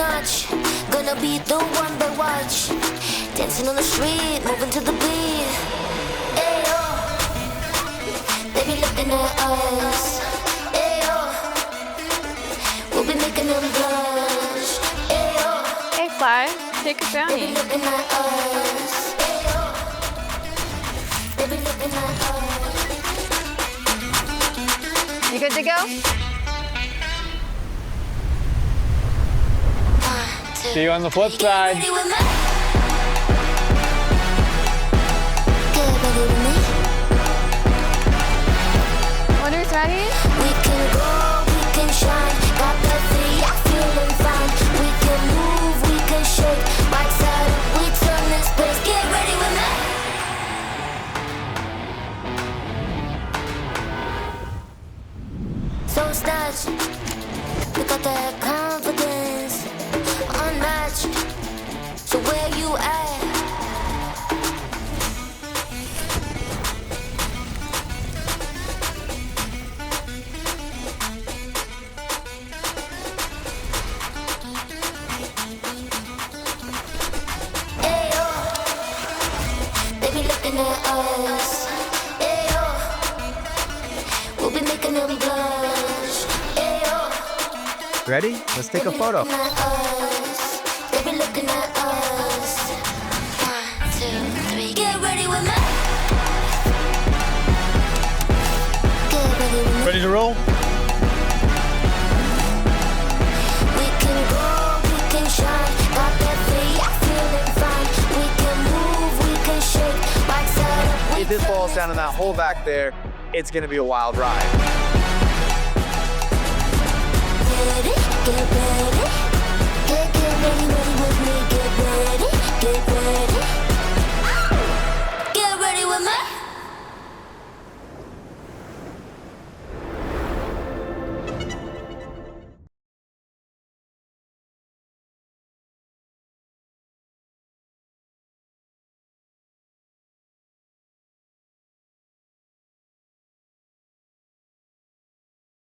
notch. Gonna be the one they watch. Dancing on the street, moving to the beat. Ayo, they be looking at us. Ayo, we'll be making them blush. Ayo, Hey, Fly, take a they be brownie. looking at us. Ayo, they be looking at us. You good to go? See you on the flip side. Get ready with me. Get ready with me. Motors ready? We can go, we can shine. Got the three, I'm feeling fine. We can move, we can shake. Right side, we turn this place. Get ready with me. So snatched, we got that confidence, unmatched. So where you at? Ayo, they be looking at us. Ayo, we'll be making them blush. Ayo, Ready? Let's take a photo. looking at us. They be looking at us. 1, 2, 3. Get ready with me. Get ready with me. Ready to roll? We can go, we can shine. Got that three, I'm feeling fine. We can move, we can shake. Right side up, we If this turn falls down in that hole back there, it's gonna be a wild ride. Get ready, get ready. Get ready, ready with me. Get ready, get